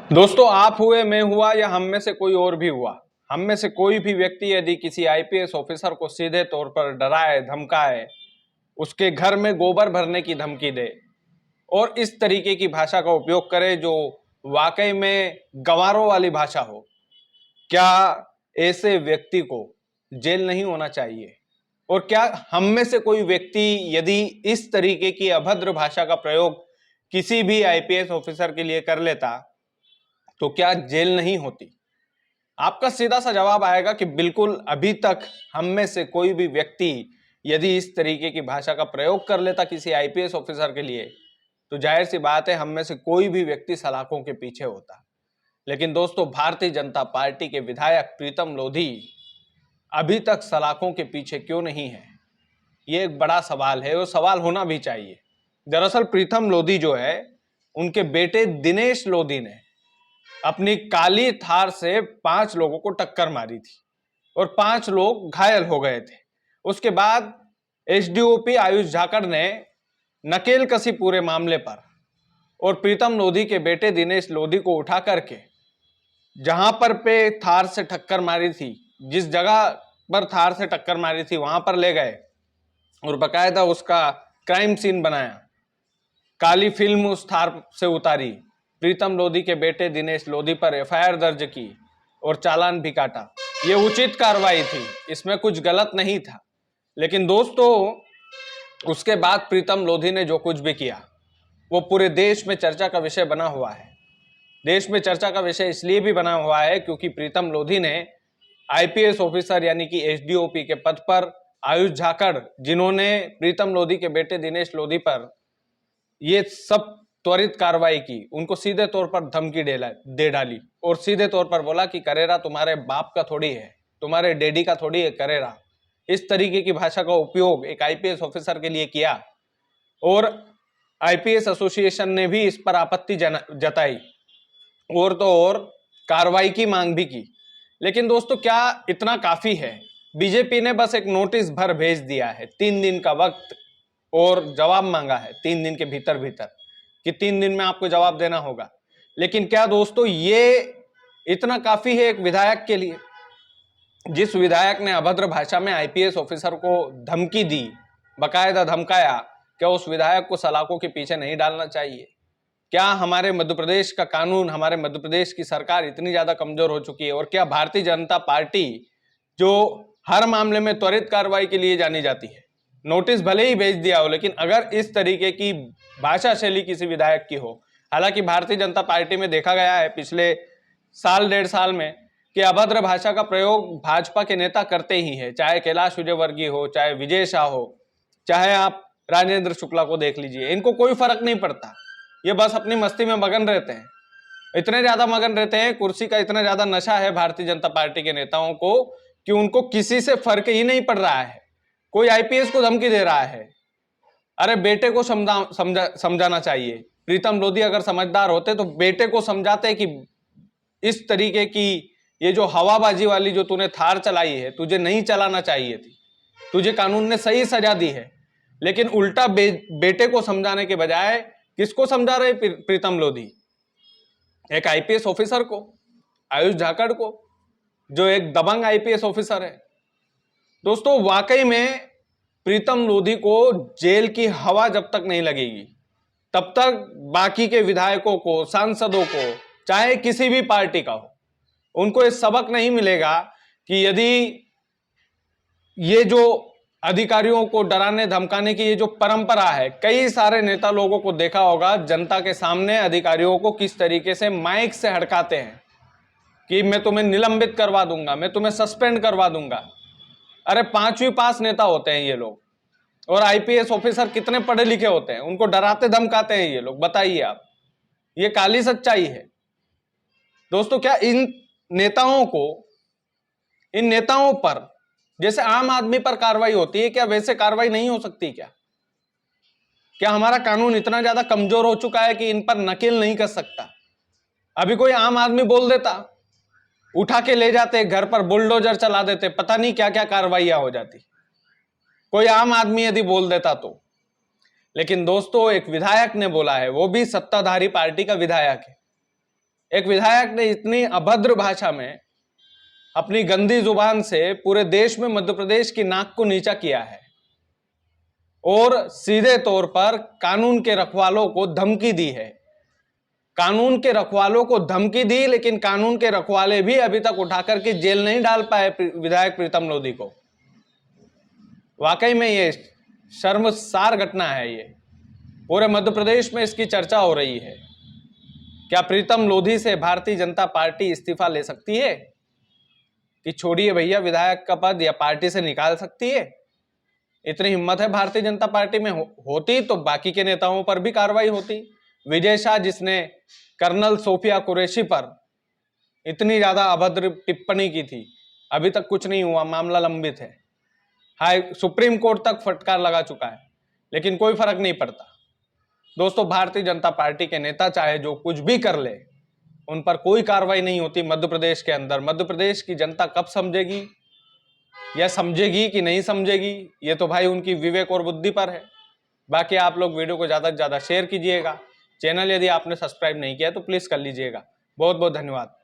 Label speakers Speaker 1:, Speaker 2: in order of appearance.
Speaker 1: दोस्तों, आप हुए, मैं हुआ या हम में से कोई और भी हुआ, हम में से कोई भी व्यक्ति यदि किसी आईपीएस ऑफिसर को सीधे तौर पर डराए, धमकाए, उसके घर में गोबर भरने की धमकी दे और इस तरीके की भाषा का उपयोग करे जो वाकई में गंवारों वाली भाषा हो, क्या ऐसे व्यक्ति को जेल नहीं होना चाहिए? और क्या हम में से कोई व्यक्ति यदि इस तरीके की अभद्र भाषा का प्रयोग किसी भी आईपीएस ऑफिसर के लिए कर लेता तो क्या जेल नहीं होती? आपका सीधा सा जवाब आएगा कि बिल्कुल। अभी तक हम में से कोई भी व्यक्ति यदि इस तरीके की भाषा का प्रयोग कर लेता किसी आईपीएस ऑफिसर के लिए तो जाहिर सी बात है हम में से कोई भी व्यक्ति सलाखों के पीछे होता। लेकिन दोस्तों, भारतीय जनता पार्टी के विधायक प्रीतम लोधी अभी तक सलाखों के पीछे क्यों नहीं है? ये एक बड़ा सवाल है और सवाल होना भी चाहिए। दरअसल प्रीतम लोधी जो है, उनके बेटे दिनेश लोधी ने अपनी काली थार से 5 लोगों को टक्कर मारी थी और 5 लोग घायल हो गए थे। उसके बाद एसडीओपी आयुष जाखड़ ने नकेल कसी पूरे मामले पर और प्रीतम लोधी के बेटे दिनेश लोधी को उठा करके जहां पर पे थार से टक्कर मारी थी, जिस जगह पर थार से टक्कर मारी थी वहां पर ले गए और बकायदा उसका क्राइम सीन बनाया, काली फिल्म उस थार से उतारी, प्रीतम लोधी के बेटे दिनेश लोधी पर एफआईआर दर्ज की और चालान भी काटा। ये उचित कार्रवाई थी, इसमें कुछ गलत नहीं था। लेकिन दोस्तों, उसके बाद प्रीतम लोधी ने जो कुछ भी किया वो पूरे देश में चर्चा का विषय बना हुआ है। देश में चर्चा का विषय इसलिए भी बना हुआ है क्योंकि प्रीतम लोधी ने आईपीएस ऑफिसर यानी कि एसडीओपी के पद पर आयुष जाखड़, जिन्होंने प्रीतम लोधी के बेटे दिनेश लोधी पर ये सब त्वरित कार्रवाई की, उनको सीधे तौर पर धमकी दे डाली और सीधे तौर पर बोला कि करेरा तुम्हारे बाप का थोड़ी है, तुम्हारे डैडी का थोड़ी है करेरा। इस तरीके की भाषा का उपयोग एक आईपीएस ऑफिसर के लिए किया और आईपीएस एसोसिएशन ने भी इस पर आपत्ति जताई और तो और कार्रवाई की मांग भी की। लेकिन दोस्तों, क्या इतना काफी है? बीजेपी ने बस एक नोटिस भर भेज दिया है, 3 दिन का वक्त और जवाब मांगा है 3 दिन के भीतर भीतर कि 3 दिन में आपको जवाब देना होगा। लेकिन क्या दोस्तों ये इतना काफी है एक विधायक के लिए? जिस विधायक ने अभद्र भाषा में आईपीएस ऑफिसर को धमकी दी, बकायदा धमकाया, क्या उस विधायक को सलाखों के पीछे नहीं डालना चाहिए? क्या हमारे मध्य प्रदेश का कानून, हमारे मध्य प्रदेश की सरकार इतनी ज्यादा कमजोर हो चुकी है? और क्या भारतीय जनता पार्टी, जो हर मामले में त्वरित कार्रवाई के लिए जानी जाती है, नोटिस भले ही भेज दिया हो, लेकिन अगर इस तरीके की भाषा शैली किसी विधायक की हो, हालांकि भारतीय जनता पार्टी में देखा गया है पिछले साल 1.5 साल में कि अभद्र भाषा का प्रयोग भाजपा के नेता करते ही हैं, चाहे कैलाश विजयवर्गीय हो, चाहे विजय शाह हो, चाहे आप राजेंद्र शुक्ला को देख लीजिए, इनको कोई फर्क नहीं पड़ता। ये बस अपनी मस्ती में मगन रहते हैं, इतने ज्यादा मगन रहते हैं, कुर्सी का इतना ज्यादा नशा है भारतीय जनता पार्टी के नेताओं को कि उनको किसी से फर्क ही नहीं पड़ रहा है। कोई आईपीएस को धमकी दे रहा है, अरे बेटे को समझाना चाहिए। प्रीतम लोधी अगर समझदार होते तो बेटे को समझाते कि इस तरीके की ये जो हवाबाजी वाली जो तूने थार चलाई है, तुझे नहीं चलाना चाहिए थी, तुझे कानून ने सही सजा दी है। लेकिन उल्टा बेटे को समझाने के बजाय किसको समझा रहे प्रीतम लोधी? एक आईपीएस ऑफिसर को, आयुष जाखड़ को, जो एक दबंग आईपीएस ऑफिसर है। दोस्तों, वाकई में प्रीतम लोधी को जेल की हवा जब तक नहीं लगेगी तब तक बाकी के विधायकों को, सांसदों को, चाहे किसी भी पार्टी का हो, उनको ये सबक नहीं मिलेगा कि यदि ये जो अधिकारियों को डराने धमकाने की ये जो परंपरा है, कई सारे नेता लोगों को देखा होगा जनता के सामने अधिकारियों को किस तरीके से माइक से हड़काते हैं कि मैं तुम्हें निलंबित करवा दूंगा, मैं तुम्हें सस्पेंड करवा दूंगा। अरे 5वीं पास नेता होते हैं ये लोग, और आईपीएस ऑफिसर कितने पढ़े लिखे होते हैं, उनको डराते धमकाते हैं ये लोग। बताइए आप, ये काली सच्चाई है। दोस्तों, क्या इन नेताओं पर जैसे आम आदमी पर कार्रवाई होती है, क्या वैसे कार्रवाई नहीं हो सकती? क्या हमारा कानून इतना ज्यादा कमजोर हो चुका है कि इन पर नकेल नहीं कर सकता? अभी कोई आम आदमी बोल देता, उठा के ले जाते घर पर, बुलडोजर चला देते, पता नहीं क्या क्या कार्रवाइयां हो जाती, कोई आम आदमी यदि बोल देता तो। लेकिन दोस्तों, एक विधायक ने बोला है, वो भी सत्ताधारी पार्टी का विधायक है, एक विधायक ने इतनी अभद्र भाषा में अपनी गंदी जुबान से पूरे देश में मध्य प्रदेश की नाक को नीचा किया है और सीधे तौर पर कानून के रखवालों को धमकी दी है। कानून के रखवालों को धमकी दी, लेकिन कानून के रखवाले भी अभी तक उठाकर के जेल नहीं डाल पाए विधायक प्रीतम लोधी को। वाकई में ये शर्मसार घटना है। ये पूरे मध्य प्रदेश में इसकी चर्चा हो रही है। क्या प्रीतम लोधी से भारतीय जनता पार्टी इस्तीफा ले सकती है कि छोड़िए भैया विधायक का पद, या पार्टी से निकाल सकती है? इतनी हिम्मत है भारतीय जनता पार्टी में होती तो बाकी के नेताओं पर भी कार्रवाई होती। विजय शाह जिसने कर्नल सोफिया कुरैशी पर इतनी ज्यादा अभद्र टिप्पणी की थी, अभी तक कुछ नहीं हुआ, मामला लंबित है। हाई सुप्रीम कोर्ट तक फटकार लगा चुका है, लेकिन कोई फर्क नहीं पड़ता। दोस्तों, भारतीय जनता पार्टी के नेता चाहे जो कुछ भी कर ले, उन पर कोई कार्रवाई नहीं होती मध्य प्रदेश के अंदर। मध्य प्रदेश की जनता कब समझेगी या समझेगी कि नहीं समझेगी, ये तो भाई उनकी विवेक और बुद्धि पर है। बाकी आप लोग वीडियो को ज्यादा से ज्यादा शेयर कीजिएगा। चैनल यदि आपने सब्सक्राइब नहीं किया तो प्लीज कर लीजिएगा। बहुत बहुत धन्यवाद।